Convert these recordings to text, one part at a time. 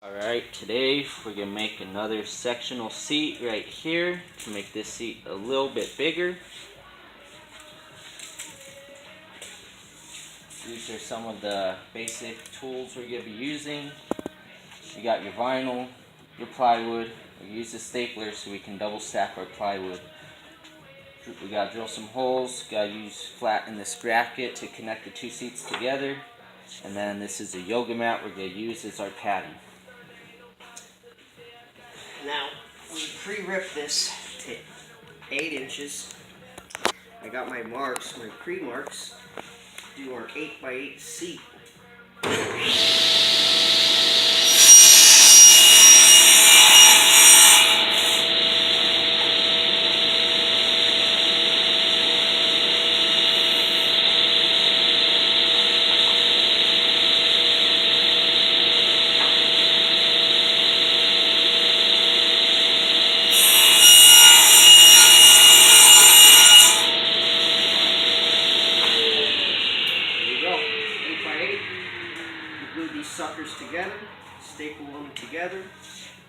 Alright, today we're going to make another sectional seat right here to make this seat a little bit bigger. These are some of the basic tools we're going to be using. You got your vinyl, your plywood. We use a stapler so we can double stack our plywood. We got to drill some holes, got to use flatten this bracket to connect the two seats together. And then this is a yoga mat we're going to use as our padding. Now, we pre-ripped this to 8 inches. I got my marks, my pre-marks, to do our 8x8 seat. Suckers together, staple them together,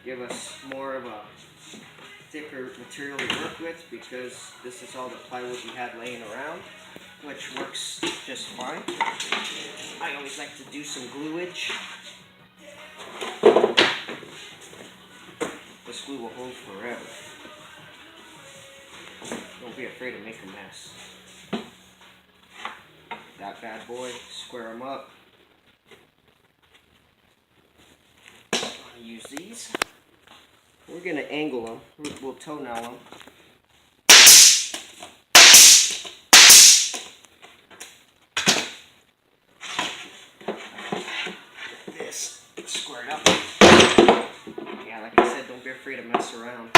give us more of a thicker material to work with because this is all the plywood we had laying around, which works just fine. I always like to do some gluage. This glue will hold forever. Don't be afraid to make a mess. That bad boy, square them up. Use these. We're going to angle them. We'll toenail them. This squared up. Yeah, like I said, don't be afraid to mess around.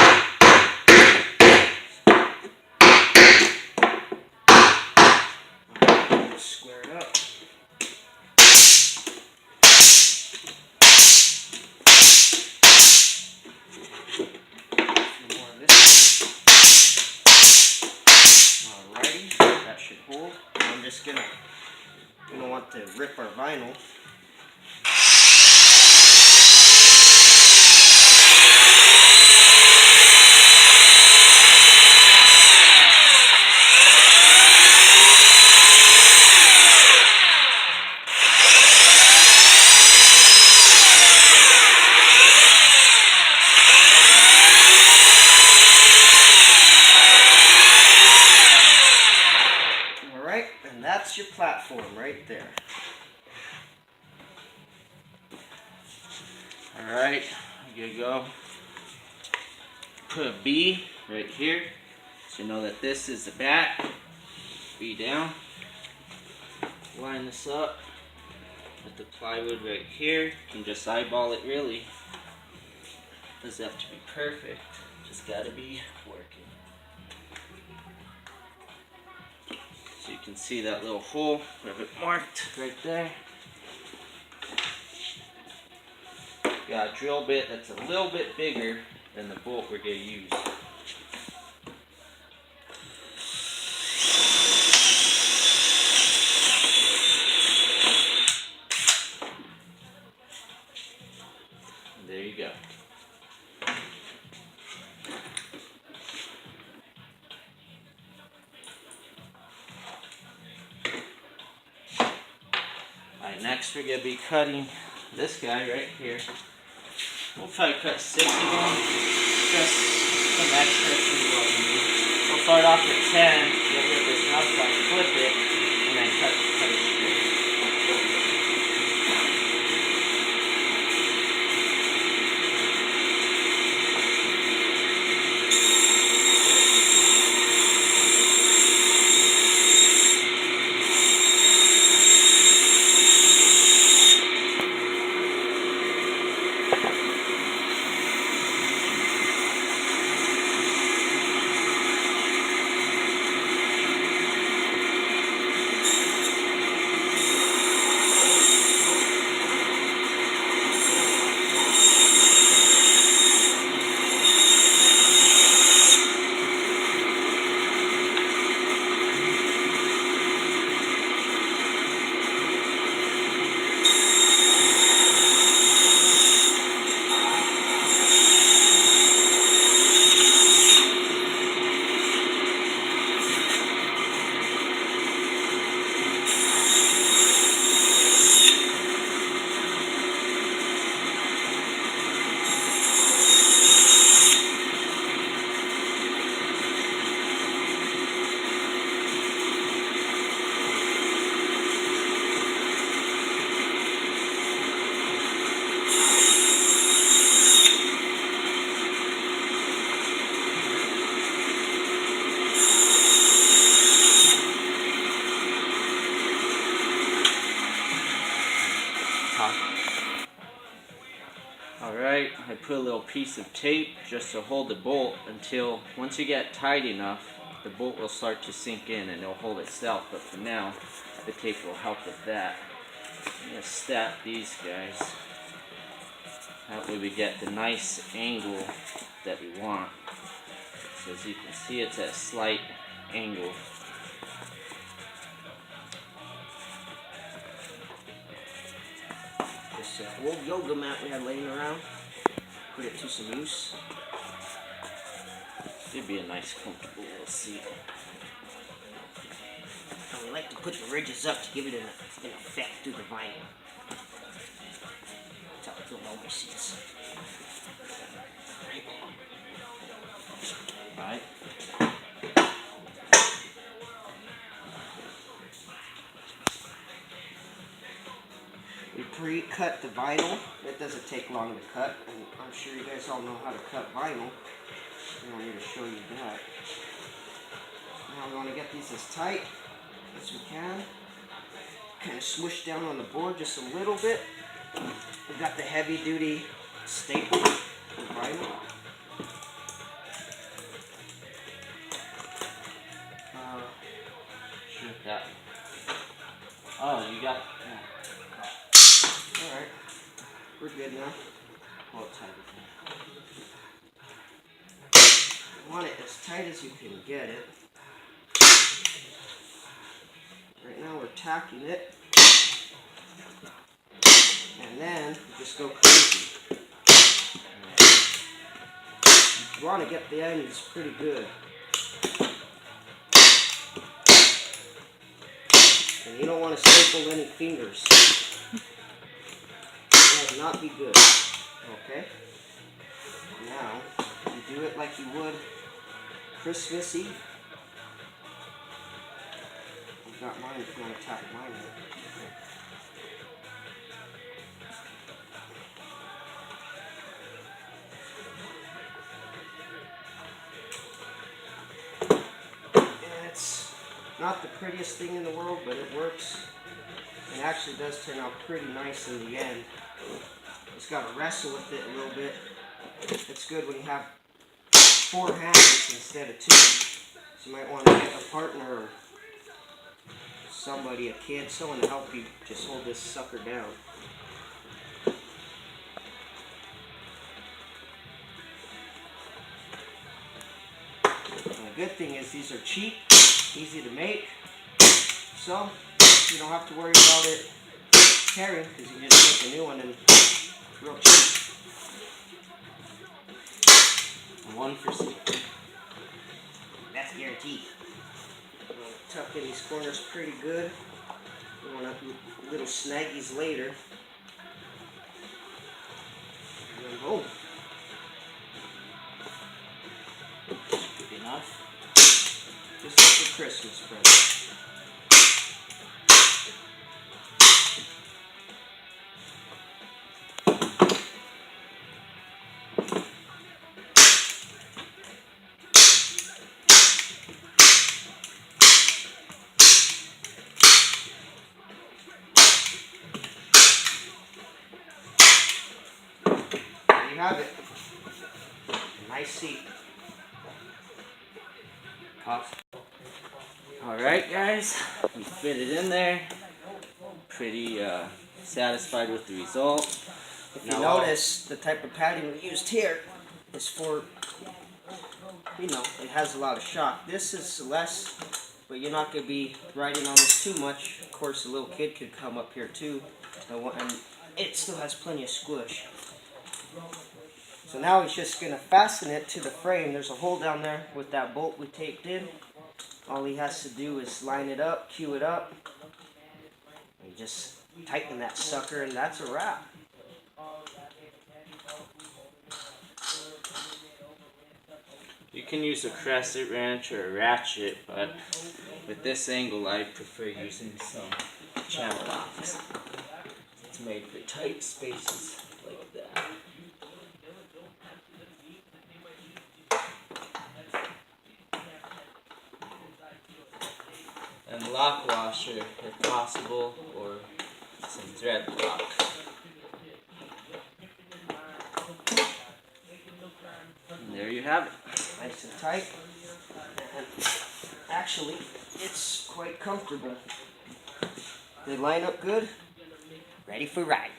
Square it up. I'm just gonna want to rip our vinyl. And that's your platform right there. Alright, here you go. Put a B right here, so you know that this is the back. B down. Line this up with the plywood right here. You can just eyeball it really. Doesn't have to be perfect, just gotta be working. So you can see that little hole, we have it marked right there. Got a drill bit that's a little bit bigger than the bolt we're going to use. And there you go. Alright, next we're going to be cutting this guy right here. We'll try to cut 6 of them, just some extra to what we need. We'll start off at 10, get rid of this outside, flip it, and then cut it straight. Alright, I put a little piece of tape just to hold the bolt until once you get tight enough, the bolt will start to sink in and it'll hold itself, but for now, the tape will help with that. I'm going to stack these guys. That way we get the nice angle that we want. So as you can see, it's at a slight angle. This old yoga mat we had laying around, put it to some use. It'd be a nice comfortable little seat. And we like to put the ridges up to give it an effect through the vinyl. That's how I feel about my seats. Alright. We pre-cut the vinyl. It doesn't take long to cut, and I'm sure you guys all know how to cut vinyl. I don't need to show you that. Now we want to get these as tight as we can. Kind of smush down on the board just a little bit. We've got the heavy-duty staple for vinyl. Shoot that. Oh, you got. Alright, we're good now. Pull it tight again. You want it as tight as you can get it. Right now we're tacking it. And then you just go crazy. You want to get the ends pretty good. And you don't want to staple any fingers. That would not be good. Okay? Now, you do it like you would Christmas Eve. I've got mine if you want to tap mine in. And it's not the prettiest thing in the world, but it works. It actually does turn out pretty nice in the end. Just got to wrestle with it a little bit. It's good when you have 4 hands instead of 2. So you might want to get a partner or somebody, a kid, someone to help you just hold this sucker down. And the good thing is these are cheap, easy to make, so you don't have to worry about it tearing because you just make a new one and real cheap. One for safety. That's guaranteed. Tuck in these corners pretty good. We want little snaggies later. And then boom. Good enough. Just like a Christmas present. There you have it. A nice seat. Alright guys, we fit it in there. Pretty satisfied with the result. If you notice, the type of padding we used here is for, it has a lot of shock. This is less, but you're not going to be riding on this too much. Of course, a little kid could come up here too, and it still has plenty of squish. So now he's just going to fasten it to the frame. There's a hole down there with that bolt we taped in. All he has to do is line it up, cue it up, and just tighten that sucker, and that's a wrap. You can use a crescent wrench or a ratchet, but with this angle I prefer using some channel locks. It's made for tight spaces like that. And lock washer if possible, or some thread lock. there you have it. Nice and tight. And actually, it's quite comfortable. They line up good. Ready for ride.